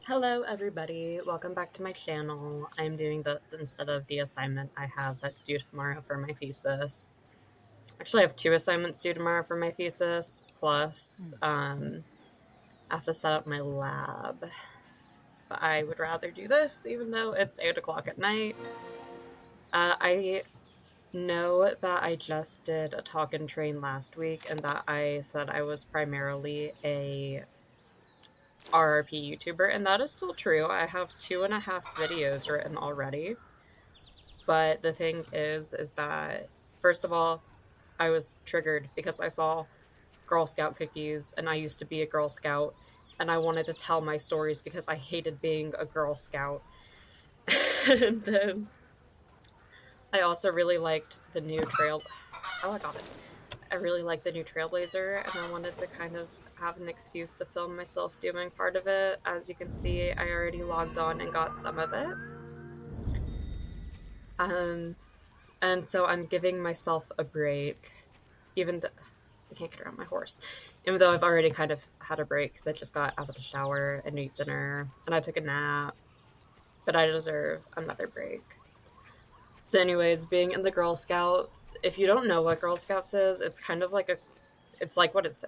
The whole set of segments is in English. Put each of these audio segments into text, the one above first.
Hello everybody, welcome back to my channel. I'm doing this instead of the assignment I have that's due tomorrow for my thesis. Actually, I have two assignments due tomorrow for my thesis, plus I have to set up my lab. But I would rather do this even though it's 8 o'clock at night. I know that I just did a talk and train last week and that I said I was primarily a RRP YouTuber, and that is still true. I have 2.5 videos written already. But the thing is that, first of all, I was triggered because I saw Girl Scout cookies, and I used to be a Girl Scout, and I wanted to tell my stories because I hated being a Girl Scout. And then I also really liked the new trail. Oh, I got it. I really liked the new Trailblazer, and I wanted to kind of have an excuse to film myself doing part of it. As you can see, I already logged on and got some of it. Um, and so I'm giving myself a break, even though I can't get around my horse. Even though I've already kind of had a break because I just got out of the shower and ate dinner and I took a nap, but I deserve another break. So, anyways, being in the Girl Scouts, if you don't know what Girl Scouts is, it's kind of like it's like what it's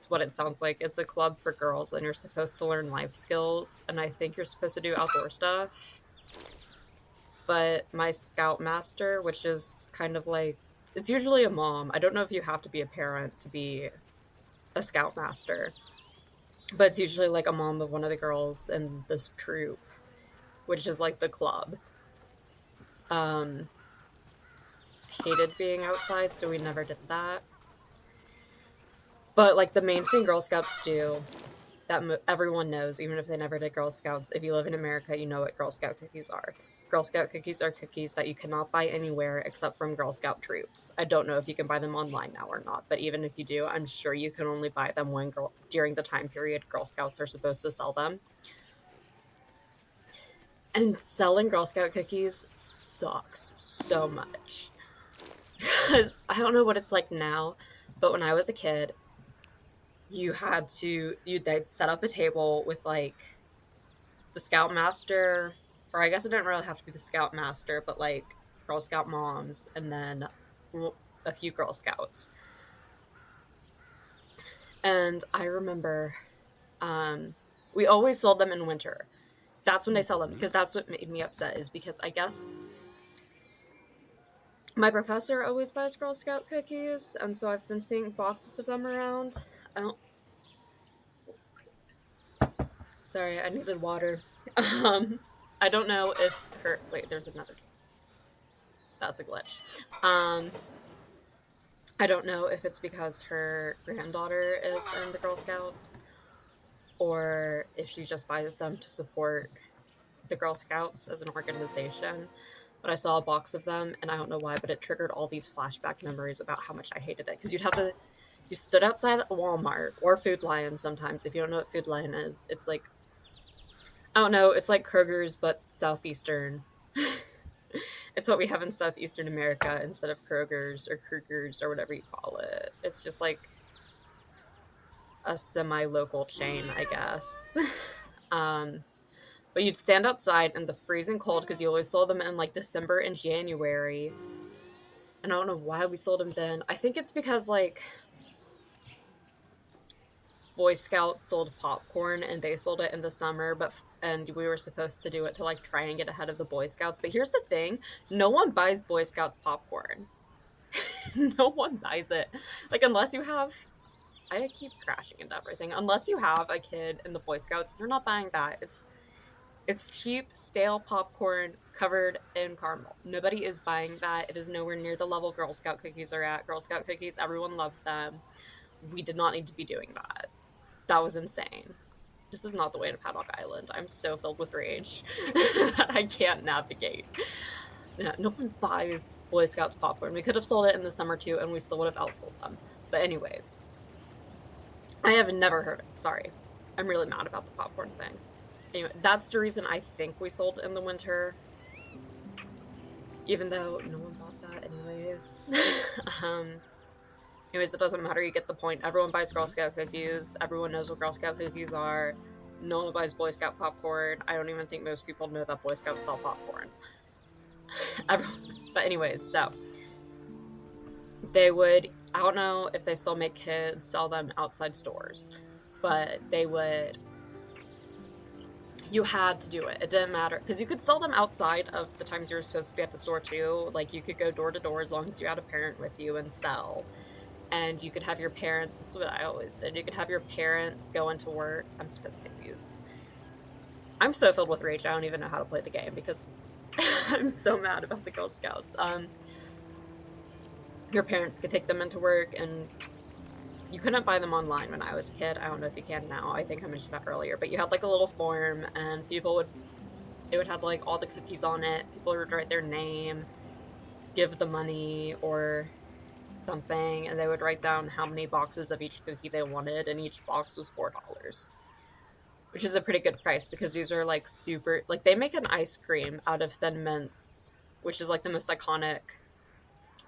what it sounds like. It's a club for girls, and you're supposed to learn life skills, and I think you're supposed to do outdoor stuff. But my scoutmaster, which is kind of like, it's usually a mom. I don't know if you have to be a parent to be a scoutmaster, but it's usually like a mom of one of the girls in this troop, which is like the club. Um, hated being outside, so we never did that. But like the main thing Girl Scouts do that everyone knows, even if they never did Girl Scouts, if you live in America, you know what Girl Scout cookies are. Girl Scout cookies are cookies that you cannot buy anywhere except from Girl Scout troops. I don't know if you can buy them online now or not, but even if you do, I'm sure you can only buy them during the time period Girl Scouts are supposed to sell them. And selling Girl Scout cookies sucks so much. Because I don't know what it's like now, but when I was a kid, they'd set up a table with like the Scoutmaster, or I guess it didn't really have to be the Scoutmaster, but like Girl Scout moms, and then a few Girl Scouts. And I remember we always sold them in winter. That's when they sell them, because that's what made me upset, is because I guess my professor always buys Girl Scout cookies, and so I've been seeing boxes of them around. I don't. Sorry, I needed water. I don't know if her. Wait, there's another. That's a glitch. I don't know if it's because her granddaughter is in the Girl Scouts, or if she just buys them to support the Girl Scouts as an organization. But I saw a box of them, and I don't know why, but it triggered all these flashback memories about how much I hated it. Because you stood outside a Walmart or Food Lion sometimes. If you don't know what Food Lion is, it's like, I don't know, it's like Kroger's, but Southeastern. It's what we have in Southeastern America instead of Kroger's or Kruger's or whatever you call it. It's just like a semi-local chain, I guess. um, but you'd stand outside in the freezing cold because you always sold them in like December and January. And I don't know why we sold them then. I think it's because like Boy Scouts sold popcorn and they sold it in the summer, and we were supposed to do it to like try and get ahead of the Boy Scouts. But here's the thing, no one buys Boy Scouts popcorn. No one buys it. Like, unless you have, I keep crashing into everything. Unless you have a kid in the Boy Scouts, you're not buying that. It's cheap, stale popcorn covered in caramel. Nobody is buying that. It is nowhere near the level Girl Scout cookies are at. Girl Scout cookies, everyone loves them. We did not need to be doing that. That was insane. This is not the way to Paddock Island. I'm so filled with rage that I can't navigate. No one buys Boy Scouts popcorn. We could have sold it in the summer too, and we still would have outsold them. But anyways, I have never heard it. Sorry. I'm really mad about the popcorn thing. Anyway, that's the reason I think we sold in the winter. Even though no one bought that anyways. Anyways, it doesn't matter. You get the point. Everyone buys Girl Scout cookies. Everyone knows what Girl Scout cookies are. No one buys Boy Scout popcorn. I don't even think most people know that Boy Scouts sell popcorn. But anyways, so they would, I don't know if they still make kids sell them outside stores, but they would, you had to do it. It didn't matter, because you could sell them outside of the times you were supposed to be at the store too. Like, you could go door to door as long as you had a parent with you and sell. And you could have your parents, this is what I always did, you could have your parents go into work. I'm supposed to take these. I'm so filled with rage, I don't even know how to play the game, because I'm so mad about the Girl Scouts. Your parents could take them into work, and you couldn't buy them online when I was a kid. I don't know if you can now. I think I mentioned that earlier. But you had like a little form, and it would have like all the cookies on it. People would write their name, give the money or something, and they would write down how many boxes of each cookie they wanted, and each box was $4. Which is a pretty good price, because these are like super, like they make an ice cream out of Thin Mints, which is like the most iconic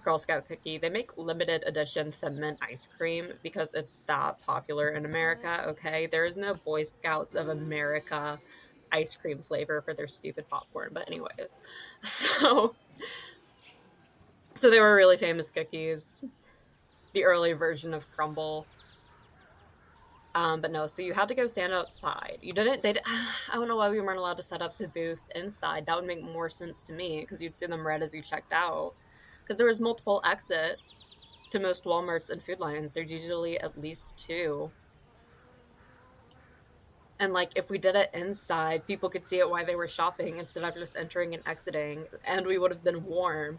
Girl Scout cookie. They make limited edition Thin Mint ice cream because it's that popular in America, okay? There is no Boy Scouts of America ice cream flavor for their stupid popcorn, but anyways. So they were really famous cookies. The early version of Crumble. But no, so you had to go stand outside. I don't know why we weren't allowed to set up the booth inside. That would make more sense to me, because you'd see them red as you checked out. Because there was multiple exits to most Walmarts and Food Lions. There's usually at least 2. And like, if we did it inside, people could see it while they were shopping instead of just entering and exiting. And we would have been warm.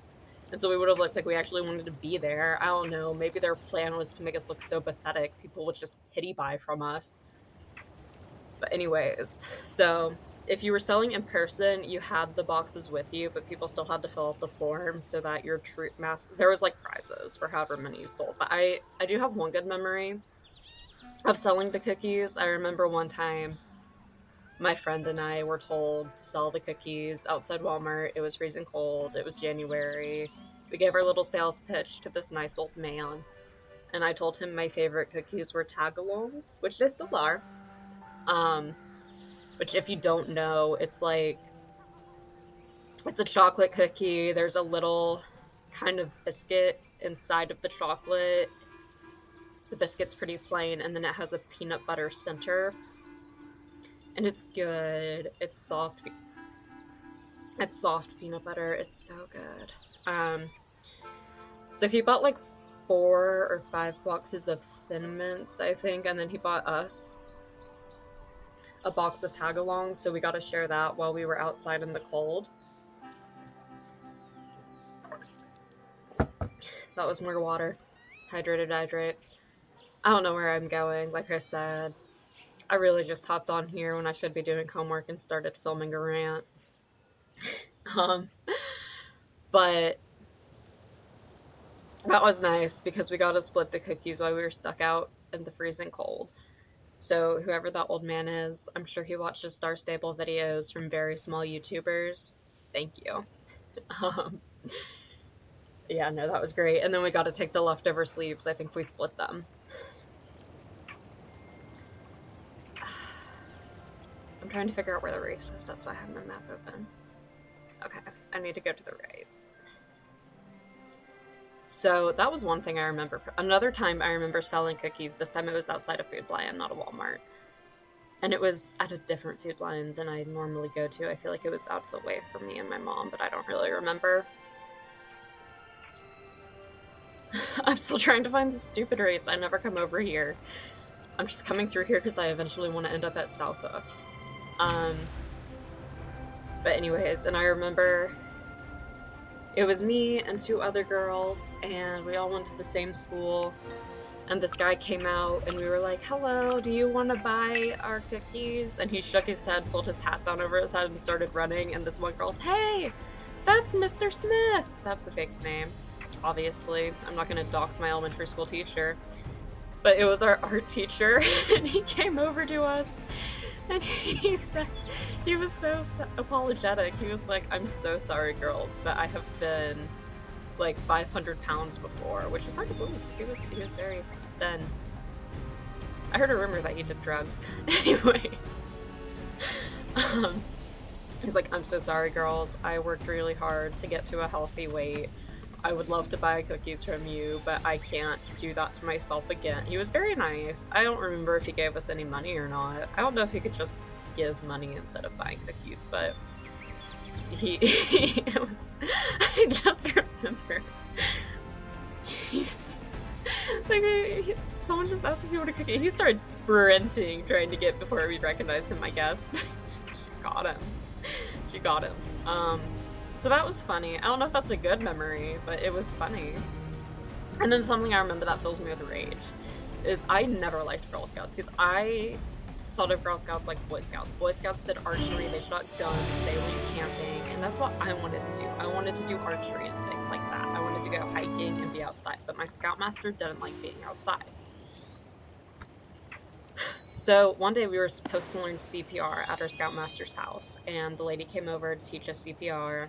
And so we would have looked like we actually wanted to be there. I don't know. Maybe their plan was to make us look so pathetic. People would just pity buy from us. But anyways, so if you were selling in person, you had the boxes with you, but people still had to fill out the form so that your there was like prizes for however many you sold. But I do have one good memory of selling the cookies. I remember one time my friend and I were told to sell the cookies outside Walmart. It was freezing cold. It was January. We gave our little sales pitch to this nice old man, and I told him my favorite cookies were tagalongs, which they still are. Which, if you don't know, it's a chocolate cookie. There's a little kind of biscuit inside of the chocolate. The biscuit's pretty plain, and then it has a peanut butter center. And it's good. It's soft peanut butter. It's so good. So he bought like 4 or 5 boxes of Thin Mints, I think, and then he bought us a box of tagalongs, so we got to share that while we were outside in the cold. That was more water. Hydrate. I don't know where I'm going. Like I said, I really just hopped on here when I should be doing homework and started filming a rant. But that was nice, because we got to split the cookies while we were stuck out in the freezing cold. So whoever that old man is, I'm sure he watches Star Stable videos from very small YouTubers. Thank you. Yeah, no, that was great. And then we got to take the leftover sleeves. I think we split them. I'm trying to figure out where the race is. That's why I have my map open. Okay, I need to go to the right. So that was one thing I remember. Another time I remember selling cookies. This time it was outside a Food Lion, not a Walmart. And it was at a different Food Lion than I normally go to. I feel like it was out of the way for me and my mom, but I don't really remember. I'm still trying to find this stupid race. I never come over here. I'm just coming through here because I eventually want to end up at Southhook. But anyways, and I remember it was me and 2 other girls, and we all went to the same school, and this guy came out, and we were like, hello, do you want to buy our cookies? And he shook his head, pulled his hat down over his head, and started running, and this one girl's, hey, that's Mr. Smith! That's a fake name, obviously. I'm not going to dox my elementary school teacher. But it was our art teacher, and he came over to us, and he said, he was so apologetic. He was like, I'm so sorry, girls, but I have been like 500 pounds before, which is hard to believe because he was very thin. I heard a rumor that he did drugs. Anyway, Um, he's like, I'm so sorry, girls. I worked really hard to get to a healthy weight. I would love to buy cookies from you, but I can't do that to myself again. He was very nice. I don't remember if he gave us any money or not. I don't know if he could just give money instead of buying cookies, but it was, I just remember, he's, like, someone just asked if he wanted a cookie. He started sprinting, trying to get before we recognized him, I guess. She got him. She got him. So that was funny. I don't know if that's a good memory, but it was funny. And then something I remember that fills me with rage is I never liked Girl Scouts, because I thought of Girl Scouts like Boy Scouts. Boy Scouts did archery, they shot guns, they went camping, and that's what I wanted to do. I wanted to do archery and things like that. I wanted to go hiking and be outside, but my Scoutmaster didn't like being outside. So one day we were supposed to learn CPR at our Scoutmaster's house, and the lady came over to teach us CPR.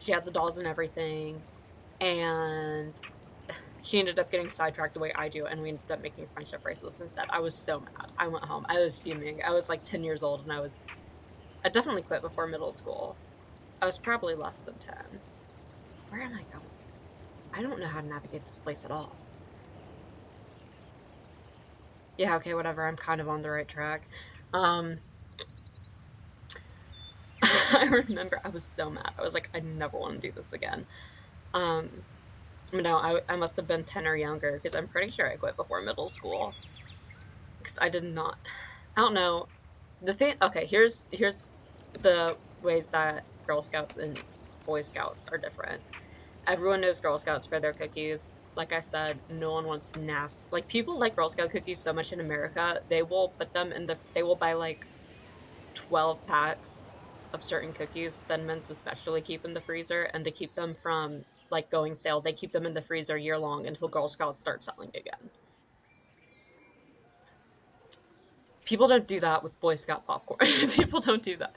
She had the dolls and everything, and she ended up getting sidetracked the way I do, and we ended up making friendship bracelets instead. I was so mad. I went home. I was fuming. I was like 10 years old, and I definitely quit before middle school. I was probably less than 10. Where am I going? I don't know how to navigate this place at all. Yeah, okay, whatever. I'm kind of on the right track. I remember I was so mad. I was like, I never want to do this again. No, I must have been 10 or younger, because I'm pretty sure I quit before middle school. Because I did not. I don't know. The thing. Okay, here's the ways that Girl Scouts and Boy Scouts are different. Everyone knows Girl Scouts for their cookies. Like I said, no one wants nasty. Like, people like Girl Scout cookies so much in America, they will put them in they will buy like 12 packs of certain cookies, Thin Mints especially, keep in the freezer, and to keep them from like going stale, they keep them in the freezer year long until Girl Scouts start selling again. People don't do that with Boy Scout popcorn. People don't do that.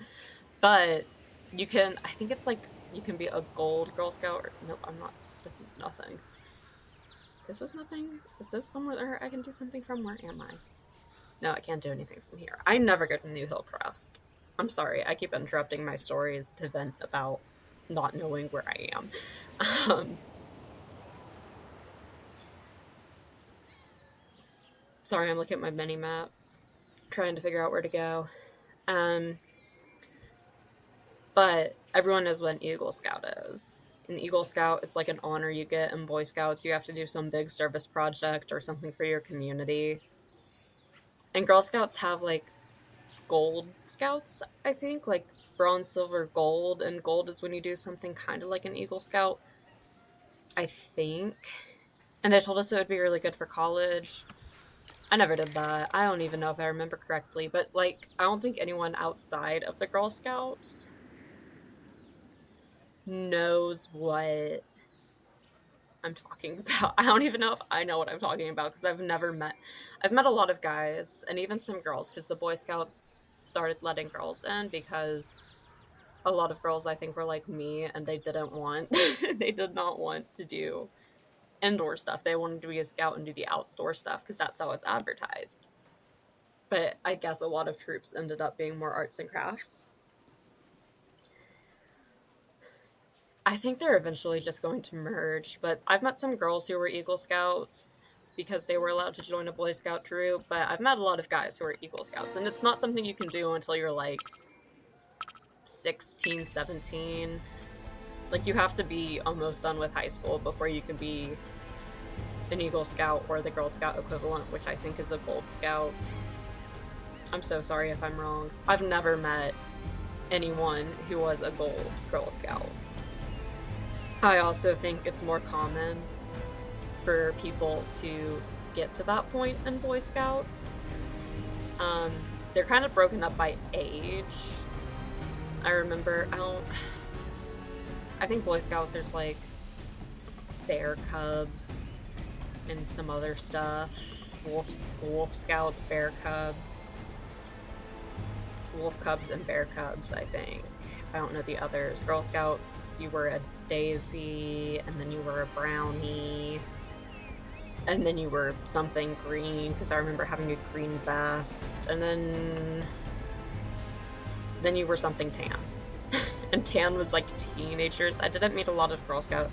But you can, I think it's like, you can be a gold Girl Scout. Nope, I'm not. This is nothing. Is this nothing? Is this somewhere I can do something from? Where am I? No, I can't do anything from here. I never go to New Hillcrest. I'm sorry. I keep interrupting my stories to vent about not knowing where I am. Sorry, I'm looking at my mini map, trying to figure out where to go. But everyone knows what an Eagle Scout is. An Eagle Scout is like an honor you get in Boy Scouts. You have to do some big service project or something for your community. And Girl Scouts have like gold Scouts, I think, like bronze, silver, gold, and gold is when you do something kind of like an Eagle Scout, I think. And they told us it would be really good for college. I never did that. I don't even know if I remember correctly, but like, I don't think anyone outside of the Girl Scouts knows what I'm talking about. I don't even know if I know what I'm talking about, because I've met a lot of guys and even some girls, because the Boy Scouts started letting girls in because a lot of girls, I think, were like me, and they did not want to do indoor stuff. They wanted to be a scout and do the outdoor stuff because that's how it's advertised. But I guess a lot of troops ended up being more arts and crafts. I think they're eventually just going to merge, but I've met some girls who were Eagle Scouts because they were allowed to join a Boy Scout troop, but I've met a lot of guys who are Eagle Scouts, and it's not something you can do until you're like 16, 17. Like, you have to be almost done with high school before you can be an Eagle Scout or the Girl Scout equivalent, which I think is a Gold Scout. I'm so sorry if I'm wrong. I've never met anyone who was a Gold Girl Scout. I also think it's more common for people to get to that point in Boy Scouts. They're kind of broken up by age. I remember, I think Boy Scouts, there's like Bear Cubs and some other stuff. Wolf Scouts, Bear Cubs. Wolf Cubs and Bear Cubs, I think. I don't know the others. Girl Scouts, you were a daisy, and then you were a brownie, and then you were something green, because I remember having a green vest, and then then you were something tan. And tan was like teenagers. I didn't meet a lot of Girl Scout.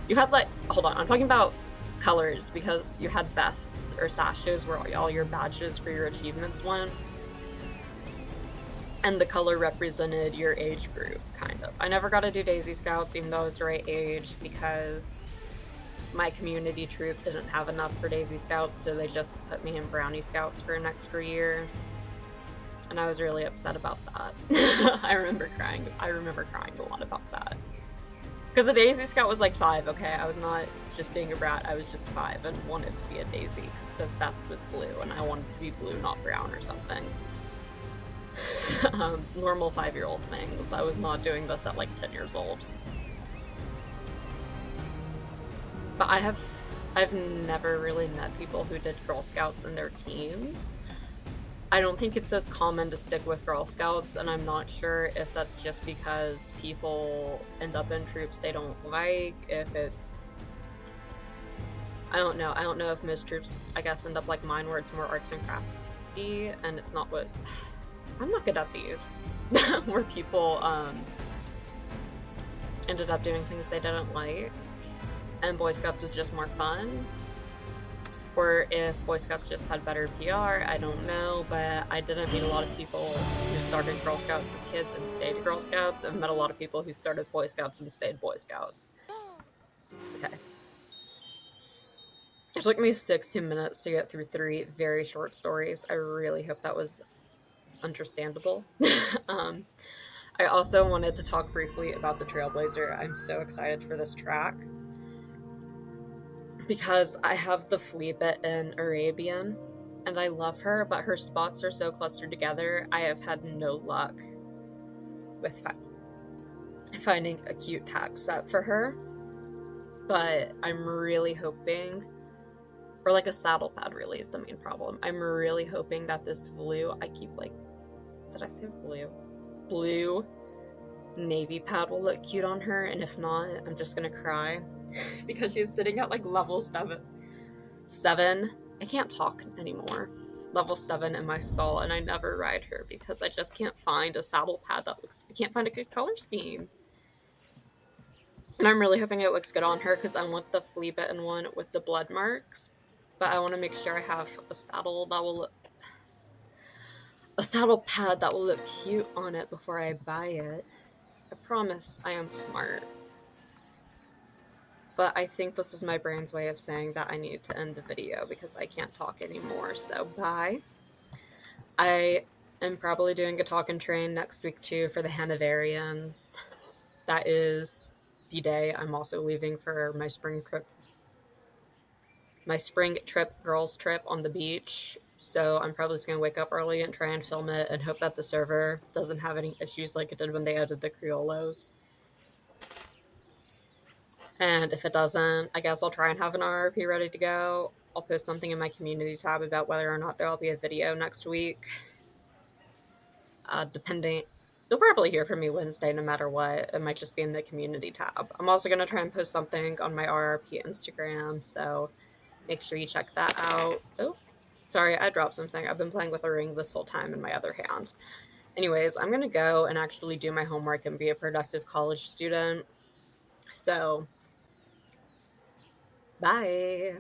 You had like, hold on, I'm talking about colors because you had vests or sashes where all your badges for your achievements went. And the color represented your age group, kind of. I never got to do Daisy Scouts, even though I was the right age, because my community troop didn't have enough for Daisy Scouts, so they just put me in Brownie Scouts for an extra year. And I was really upset about that. I remember crying a lot about that. Because a Daisy Scout was like 5, okay? I was not just being a brat, I was just 5 and wanted to be a Daisy because the vest was blue and I wanted to be blue, not brown or something. Normal 5-year-old things. I was not doing this at like 10 years old. But I've never really met people who did Girl Scouts in their teens. I don't think it's as common to stick with Girl Scouts, and I'm not sure if that's just because people end up in troops they don't like, if it's... I don't know. I don't know if most troops, I guess, end up like mine where it's more arts and crafts-y, and it's not what... I'm not good at these. Where people ended up doing things they didn't like, and Boy Scouts was just more fun. Or if Boy Scouts just had better PR, I don't know, but I didn't meet a lot of people who started Girl Scouts as kids and stayed Girl Scouts. I've met a lot of people who started Boy Scouts and stayed Boy Scouts. Okay. It took me 16 minutes to get through 3 very short stories. I really hope that was understandable. I also wanted to talk briefly about the Trailblazer. I'm so excited for this track because I have the flea bitten Arabian and I love her, but her spots are so clustered together. I have had no luck with finding a cute tag set for her, but I'm really hoping, or like a saddle pad really is the main problem. I'm really hoping that this blue, I keep like, did I say blue? Blue navy pad will look cute on her, and if not, I'm just gonna cry because she's sitting at like level 7. I can't talk anymore. Level 7 in my stall, and I never ride her because I just can't find a saddle pad that looks, I can't find a good color scheme. And I'm really hoping it looks good on her because I want the flea bitten one with the blood marks, but I want to make sure I have a saddle that will look, a saddle pad that will look cute on it before I buy it. I promise I am smart. But I think this is my brain's way of saying that I need to end the video because I can't talk anymore, so bye. I am probably doing a talking train next week too for the Hanoverians. That is the day I'm also leaving for my spring trip, girls trip on the beach. So I'm probably just going to wake up early and try and film it and hope that the server doesn't have any issues like it did when they added the Criollos. And if it doesn't, I guess I'll try and have an RRP ready to go. I'll post something in my community tab about whether or not there'll be a video next week. Depending, you'll probably hear from me Wednesday no matter what. It might just be in the community tab. I'm also going to try and post something on my RRP Instagram, so make sure you check that out. Oh, sorry, I dropped something. I've been playing with a ring this whole time in my other hand. Anyways, I'm going to go and actually do my homework and be a productive college student. So, bye.